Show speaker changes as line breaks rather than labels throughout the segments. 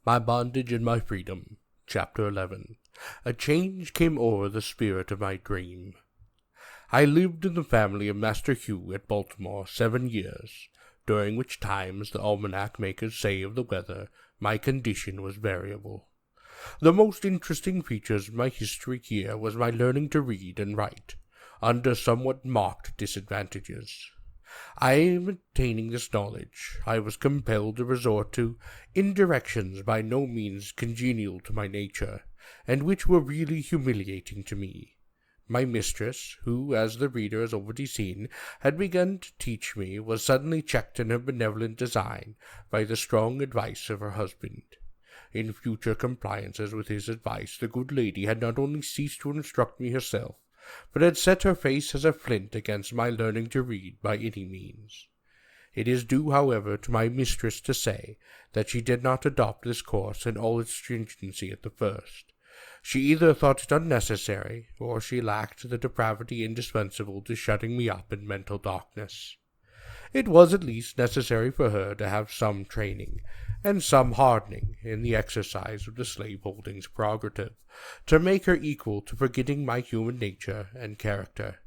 My Bondage and My Freedom, Chapter 11. A change came o'er the spirit of my dream. I lived in the family of Master Hugh at Baltimore 7 years, during which time, as the almanac makers say of the weather, my condition was variable. The most interesting features of my history here was my learning to read and write, under somewhat marked disadvantages. In attaining this knowledge, I was compelled to resort to indirections by no means congenial to my nature, and which were really humiliating to me. My mistress, who, as the reader has already seen, had begun to teach me, was suddenly checked in her benevolent design by the strong advice of her husband. In future compliances with his advice, the good lady had not only ceased to instruct me herself, but had set her face as a flint against my learning to read by any means. It is due, however, to my mistress to say that she did not adopt this course in all its stringency at the first. She either thought it unnecessary, or she lacked the depravity indispensable to shutting me up in mental darkness. It was at least necessary for her to have some training, and some hardening in the exercise of the slaveholding's prerogative, to make her equal to forgetting my human nature and character,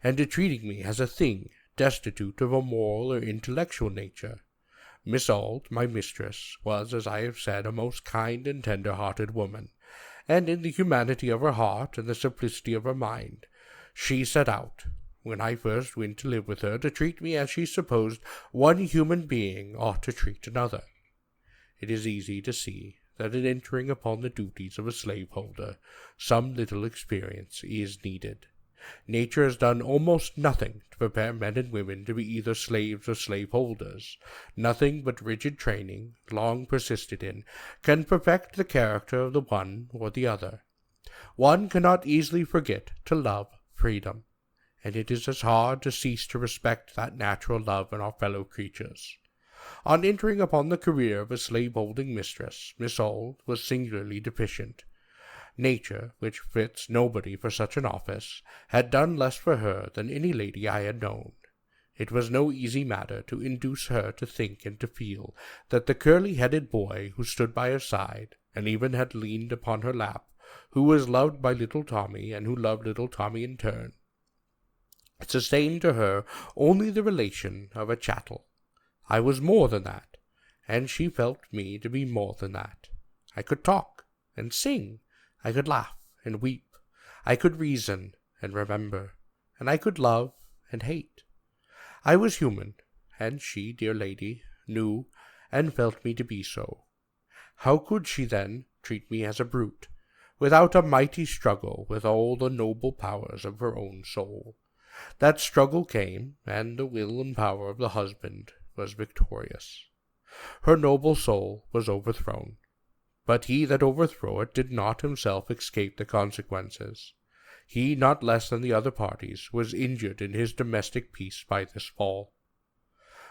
and to treating me as a thing destitute of a moral or intellectual nature. Miss Auld, my mistress, was, as I have said, a most kind and tender-hearted woman, and in the humanity of her heart and the simplicity of her mind, she set out, when I first went to live with her, to treat me as she supposed one human being ought to treat another. It is easy to see that in entering upon the duties of a slaveholder, some little experience is needed. Nature has done almost nothing to prepare men and women to be either slaves or slaveholders. Nothing but rigid training, long persisted in, can perfect the character of the one or the other. One cannot easily forget to love freedom, and it is as hard to cease to respect that natural love in our fellow creatures. On entering upon the career of a slave-holding mistress, Miss Auld was singularly deficient. Nature, which fits nobody for such an office, had done less for her than any lady I had known. It was no easy matter to induce her to think and to feel that the curly-headed boy who stood by her side, and even had leaned upon her lap, who was loved by little Tommy, and who loved little Tommy in turn, sustained to her only the relation of a chattel. I was more than that, and she felt me to be more than that. I could talk and sing, I could laugh and weep, I could reason and remember, and I could love and hate. I was human, and she, dear lady, knew and felt me to be so. How could she then treat me as a brute, without a mighty struggle with all the noble powers of her own soul? That struggle came, and the will and power of the husband was victorious. Her noble soul was overthrown, but he that overthrew it did not himself escape the consequences. He, not less than the other parties, was injured in his domestic peace by this fall.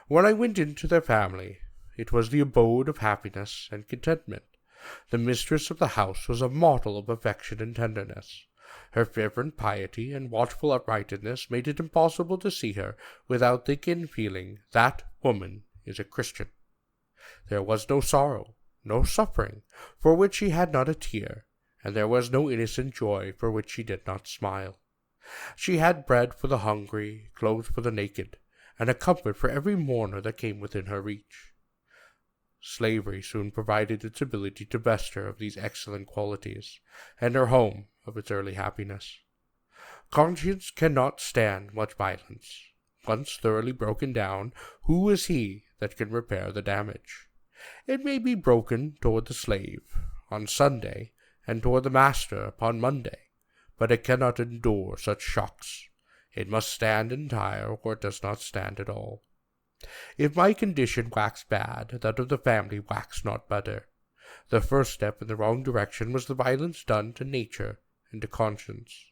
When I went into their family, it was the abode of happiness and contentment. The mistress of the house was a model of affection and tenderness. Her fervent piety and watchful uprightness made it impossible to see her without thinking and feeling that woman is a Christian. There was no sorrow, no suffering, for which she had not a tear, and there was no innocent joy for which she did not smile. She had bread for the hungry, clothes for the naked, and a comfort for every mourner that came within her reach. Slavery soon provided its ability to vest her of these excellent qualities, and her home of its early happiness. Conscience cannot stand much violence. Once thoroughly broken down, who is he that can repair the damage? It may be broken toward the slave on Sunday, and toward the master upon Monday, but it cannot endure such shocks. It must stand entire, or it does not stand at all. If my condition waxed bad, that of the family waxed not better. The first step in the wrong direction was the violence done to nature and to conscience.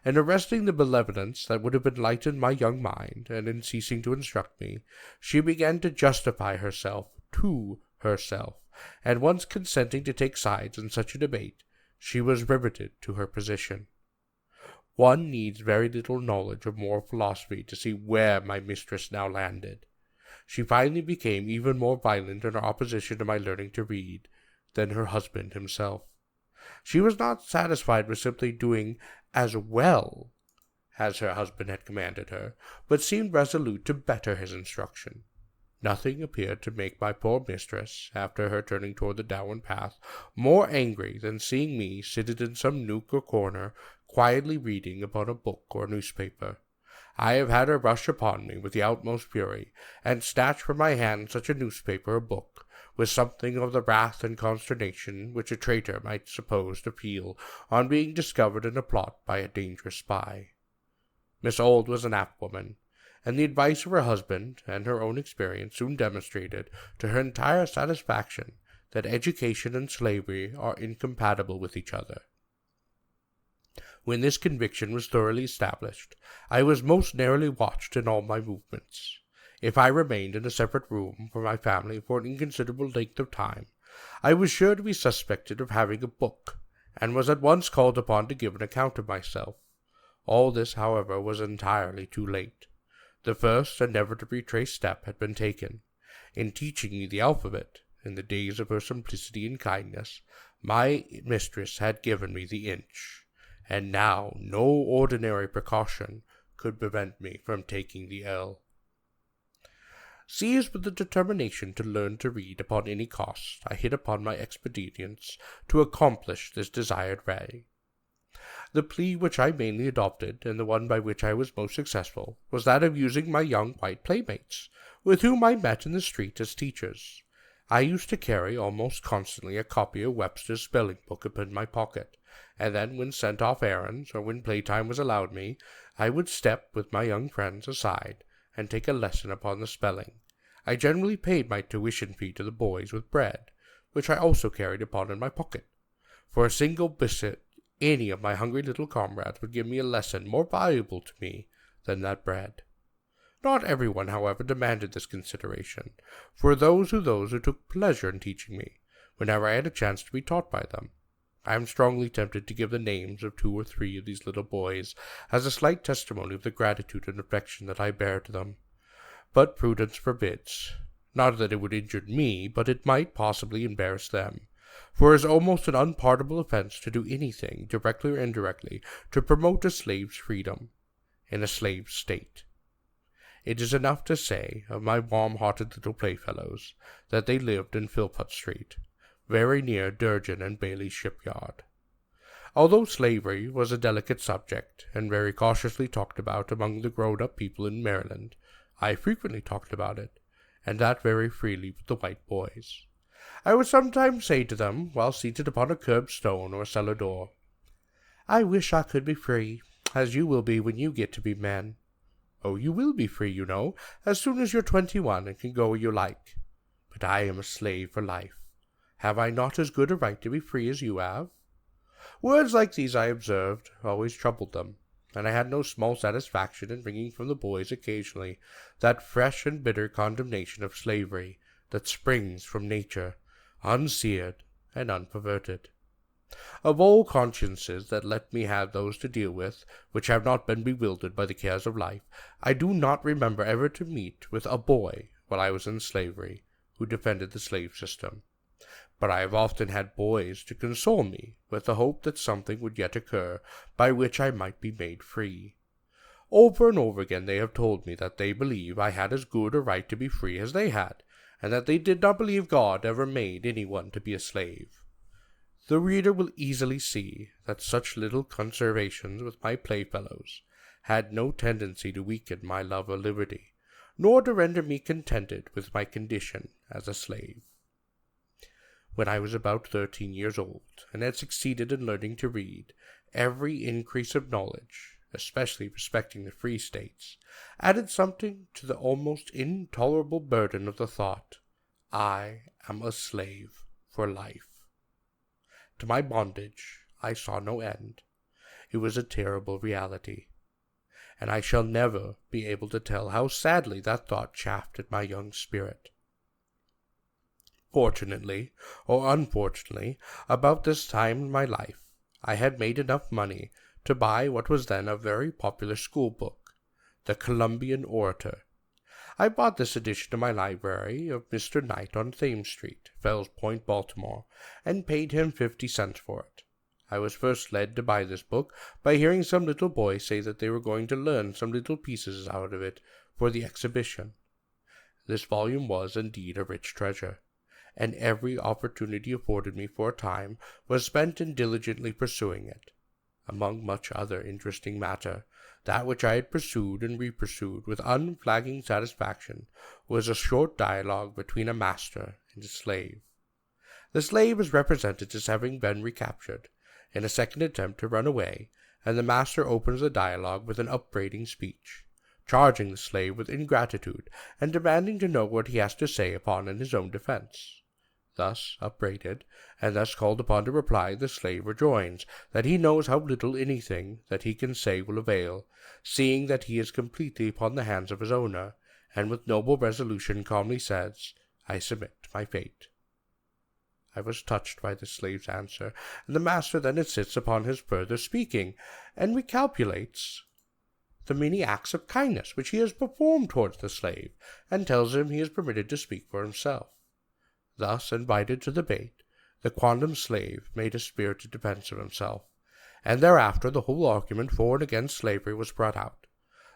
In arresting the benevolence that would have enlightened my young mind, and in ceasing to instruct me, she began to justify herself to herself, and once consenting to take sides in such a debate, she was riveted to her position. One needs very little knowledge of moral philosophy to see where my mistress now landed. She finally became even more violent in her opposition to my learning to read than her husband himself. She was not satisfied with simply doing as well as her husband had commanded her, but seemed resolute to better his instruction. Nothing appeared to make my poor mistress, after her turning toward the downward path, more angry than seeing me seated in some nook or corner, quietly reading upon a book or newspaper. I have had her rush upon me with the utmost fury, and snatch from my hand such a newspaper or book, with something of the wrath and consternation which a traitor might suppose to feel on being discovered in a plot by a dangerous spy. Miss Auld was an apt woman, and the advice of her husband and her own experience soon demonstrated to her entire satisfaction that education and slavery are incompatible with each other. When this conviction was thoroughly established, I was most narrowly watched in all my movements. If I remained in a separate room from my family for an inconsiderable length of time, I was sure to be suspected of having a book, and was at once called upon to give an account of myself. All this, however, was entirely too late. The first and never to be traced step had been taken. In teaching me the alphabet, in the days of her simplicity and kindness, my mistress had given me the inch, and now no ordinary precaution could prevent me from taking the L. Seized with the determination to learn to read upon any cost, I hit upon my expedients to accomplish this desired way. The plea which I mainly adopted, and the one by which I was most successful, was that of using my young white playmates, with whom I met in the street as teachers. I used to carry almost constantly a copy of Webster's spelling book upon my pocket, and then, when sent off errands, or when playtime was allowed me, I would step with my young friends aside, and take a lesson upon the spelling. I generally paid my tuition fee to the boys with bread, which I also carried upon in my pocket. For a single biscuit, any of my hungry little comrades would give me a lesson more valuable to me than that bread. Not everyone, however, demanded this consideration, for those who took pleasure in teaching me, whenever I had a chance to be taught by them. I am strongly tempted to give the names of 2 or 3 of these little boys, as a slight testimony of the gratitude and affection that I bear to them. But prudence forbids. Not that it would injure me, but it might possibly embarrass them. For it is almost an unpardonable offense to do anything, directly or indirectly, to promote a slave's freedom in a slave state. It is enough to say of my warm-hearted little playfellows that they lived in Philpott Street, very near Durgin and Bailey's shipyard. Although slavery was a delicate subject, and very cautiously talked about among the grown-up people in Maryland, I frequently talked about it, and that very freely with the white boys. I would sometimes say to them, while seated upon a curbstone or cellar door, "I wish I could be free, as you will be when you get to be men. Oh, you will be free, you know, as soon as you're 21 and can go where you like. But I am a slave for life. Have I not as good a right to be free as you have?" Words like these, I observed, always troubled them, and I had no small satisfaction in wringing from the boys occasionally that fresh and bitter condemnation of slavery that springs from nature, unseared and unperverted. Of all consciences that let me have those to deal with which have not been bewildered by the cares of life, I do not remember ever to meet with a boy, while I was in slavery, who defended the slave system. But I have often had boys to console me with the hope that something would yet occur by which I might be made free. Over and over again they have told me that they believe I had as good a right to be free as they had, and that they did not believe God ever made anyone to be a slave. The reader will easily see that such little conversations with my playfellows had no tendency to weaken my love of liberty, nor to render me contented with my condition as a slave. When I was about 13 years old, and had succeeded in learning to read, every increase of knowledge, especially respecting the free states, added something to the almost intolerable burden of the thought, I am a slave for life. To my bondage I saw no end. It was a terrible reality, and I shall never be able to tell how sadly that thought chafed at my young spirit. Fortunately, or unfortunately, about this time in my life, I had made enough money to buy what was then a very popular school book, the Columbian Orator. I bought this edition of my library of Mr. Knight on Thames Street, Fells Point, Baltimore, and paid him 50 cents for it. I was first led to buy this book by hearing some little boy say that they were going to learn some little pieces out of it for the exhibition. This volume was indeed a rich treasure, and every opportunity afforded me for a time was spent in diligently pursuing it. Among much other interesting matter, that which I had pursued and repursued with unflagging satisfaction was a short dialogue between a master and a slave. The slave is represented as having been recaptured, in a second attempt to run away, and the master opens the dialogue with an upbraiding speech, charging the slave with ingratitude and demanding to know what he has to say upon in his own defense. Thus upbraided, and thus called upon to reply, the slave rejoins that he knows how little anything that he can say will avail, seeing that he is completely upon the hands of his owner, and with noble resolution calmly says, "I submit to my fate." I was touched by the slave's answer, and the master then insists upon his further speaking, and recapitulates the many acts of kindness which he has performed towards the slave, and tells him he is permitted to speak for himself. Thus invited to debate, the quondam slave made a spirited defense of himself, and thereafter the whole argument for and against slavery was brought out.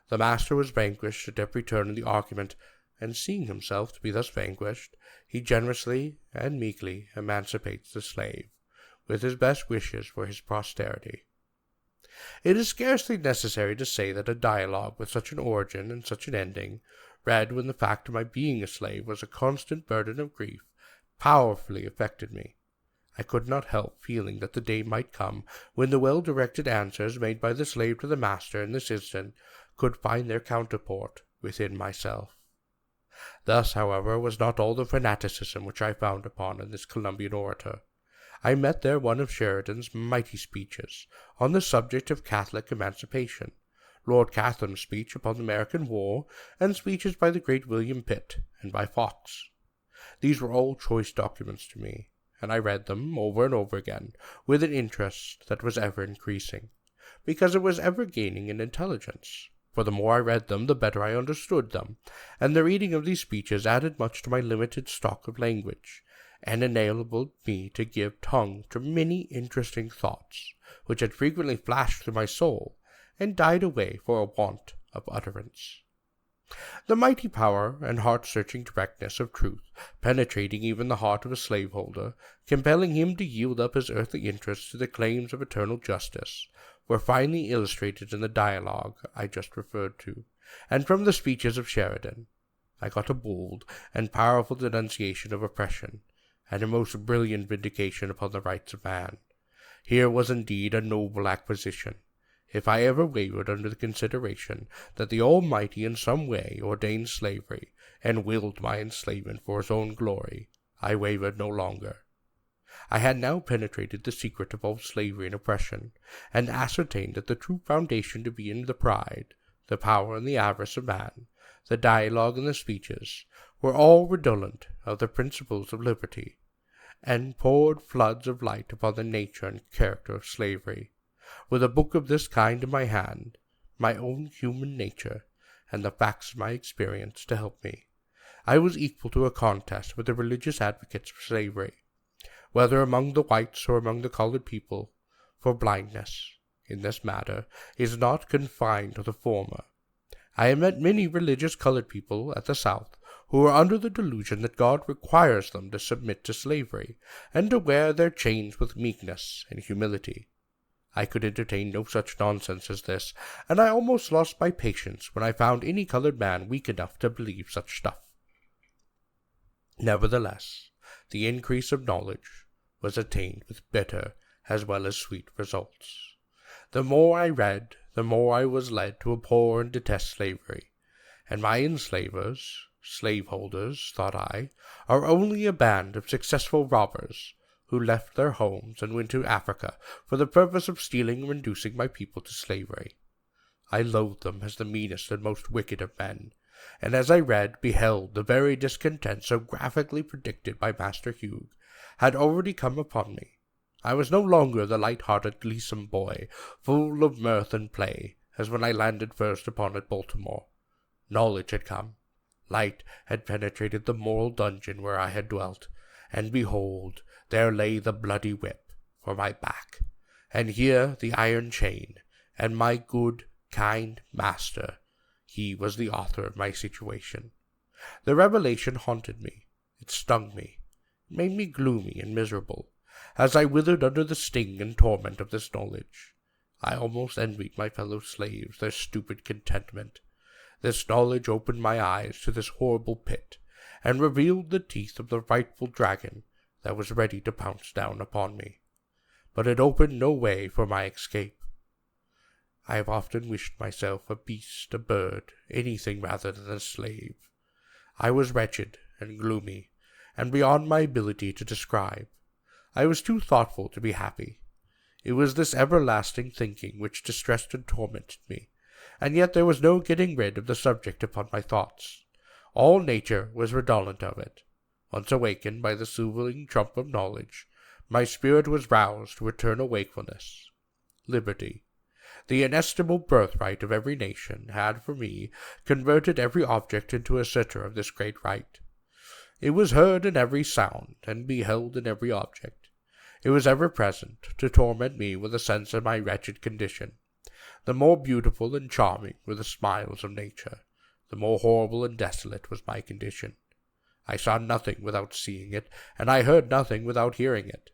The master was vanquished at every turn in the argument, and seeing himself to be thus vanquished, he generously and meekly emancipates the slave, with his best wishes for his posterity. It is scarcely necessary to say that a dialogue with such an origin and such an ending, read when the fact of my being a slave was a constant burden of grief, powerfully affected me. I could not help feeling that the day might come when the well-directed answers made by the slave to the master in this instant could find their counterpart within myself. Thus, however, was not all the fanaticism which I found upon in this Columbian orator. I met there one of Sheridan's mighty speeches on the subject of Catholic emancipation, Lord Catham's speech upon the American War, and speeches by the great William Pitt and by Fox. These were all choice documents to me, and I read them over and over again with an interest that was ever increasing, because it was ever gaining in intelligence. For the more I read them, the better I understood them, and the reading of these speeches added much to my limited stock of language, and enabled me to give tongue to many interesting thoughts, which had frequently flashed through my soul, and died away for a want of utterance. The mighty power and heart-searching directness of truth, penetrating even the heart of a slaveholder, compelling him to yield up his earthly interests to the claims of eternal justice, were finely illustrated in the dialogue I just referred to, and from the speeches of Sheridan. I got a bold and powerful denunciation of oppression, and a most brilliant vindication upon the rights of man. Here was indeed a noble acquisition. If I ever wavered under the consideration that the Almighty in some way ordained slavery, and willed my enslavement for his own glory, I wavered no longer. I had now penetrated the secret of all slavery and oppression, and ascertained that the true foundation to be in the pride, the power, and the avarice of man, the dialogue and the speeches, were all redolent of the principles of liberty, and poured floods of light upon the nature and character of slavery. With a book of this kind in my hand, my own human nature, and the facts of my experience to help me, I was equal to a contest with the religious advocates for slavery, whether among the whites or among the colored people, for blindness, in this matter, is not confined to the former. I have met many religious colored people at the South who are under the delusion that God requires them to submit to slavery, and to wear their chains with meekness and humility. I could entertain no such nonsense as this, and I almost lost my patience when I found any colored man weak enough to believe such stuff. Nevertheless, the increase of knowledge was attained with bitter as well as sweet results. The more I read, the more I was led to abhor and detest slavery, and my enslavers, slaveholders, thought I, are only a band of successful robbers who left their homes and went to Africa for the purpose of stealing and reducing my people to slavery. I loathed them as the meanest and most wicked of men, and as I read, beheld the very discontent so graphically predicted by Master Hugh had already come upon me. I was no longer the light-hearted, gleesome boy, full of mirth and play, as when I landed first upon at Baltimore. Knowledge had come. Light had penetrated the moral dungeon where I had dwelt, and behold, there lay the bloody whip for my back, and here the iron chain, and my good, kind master. He was the author of my situation. The revelation haunted me. It stung me. It made me gloomy and miserable, as I withered under the sting and torment of this knowledge. I almost envied my fellow slaves their stupid contentment. This knowledge opened my eyes to this horrible pit, and revealed the teeth of the frightful dragon that was ready to pounce down upon me. But it opened no way for my escape. I have often wished myself a beast, a bird, anything rather than a slave. I was wretched and gloomy, and beyond my ability to describe. I was too thoughtful to be happy. It was this everlasting thinking which distressed and tormented me, and yet there was no getting rid of the subject upon my thoughts. All nature was redolent of it. Once awakened by the soothing trump of knowledge, my spirit was roused to eternal wakefulness. Liberty, the inestimable birthright of every nation, had for me converted every object into a center of this great right. It was heard in every sound, and beheld in every object. It was ever present, to torment me with a sense of my wretched condition. The more beautiful and charming were the smiles of nature, the more horrible and desolate was my condition. I saw nothing without seeing it, and I heard nothing without hearing it.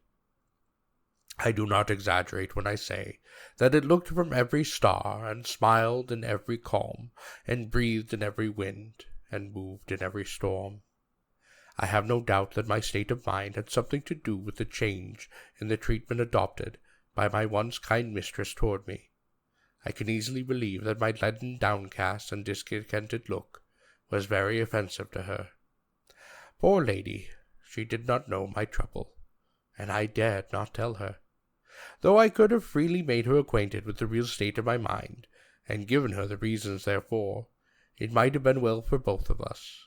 I do not exaggerate when I say that it looked from every star, and smiled in every calm, and breathed in every wind, and moved in every storm. I have no doubt that my state of mind had something to do with the change in the treatment adopted by my once kind mistress toward me. I can easily believe that my leaden, downcast, and discontented look was very offensive to her. Poor lady, she did not know my trouble, and I dared not tell her. Though I could have freely made her acquainted with the real state of my mind, and given her the reasons therefor, it might have been well for both of us.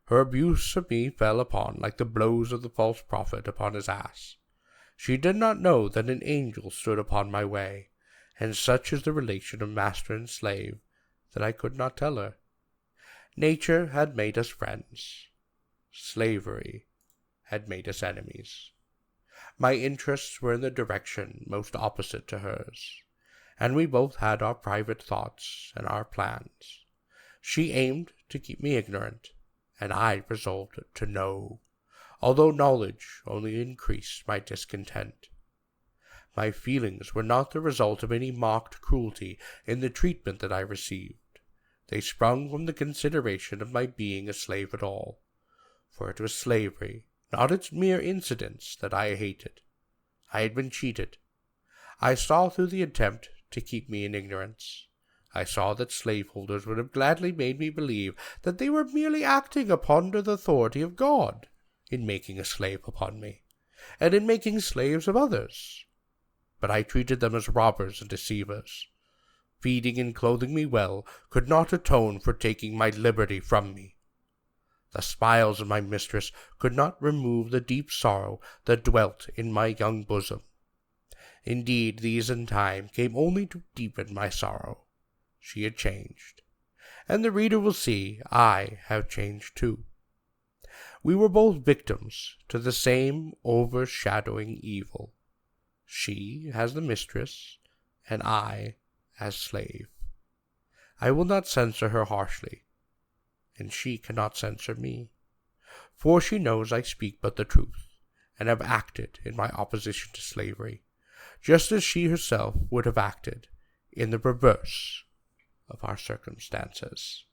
Her abuse of me fell upon like the blows of the false prophet upon his ass. She did not know that an angel stood upon my way, and such is the relation of master and slave that I could not tell her. Nature had made us friends. Slavery had made us enemies. My interests were in the direction most opposite to hers, and we both had our private thoughts and our plans. She aimed to keep me ignorant, and I resolved to know, although knowledge only increased my discontent. My feelings were not the result of any marked cruelty in the treatment that I received. They sprung from the consideration of my being a slave at all, for it was slavery, not its mere incidents, that I hated. I had been cheated. I saw through the attempt to keep me in ignorance. I saw that slaveholders would have gladly made me believe that they were merely acting upon the authority of God in making a slave upon me, and in making slaves of others. But I treated them as robbers and deceivers. Feeding and clothing me well could not atone for taking my liberty from me. The smiles of my mistress could not remove the deep sorrow that dwelt in my young bosom. Indeed, these in time came only to deepen my sorrow. She had changed, and the reader will see I have changed too. We were both victims to the same overshadowing evil. She as the mistress, and I as slave. I will not censure her harshly, and she cannot censure me, for she knows I speak but the truth, and have acted in my opposition to slavery, just as she herself would have acted in the reverse of our circumstances.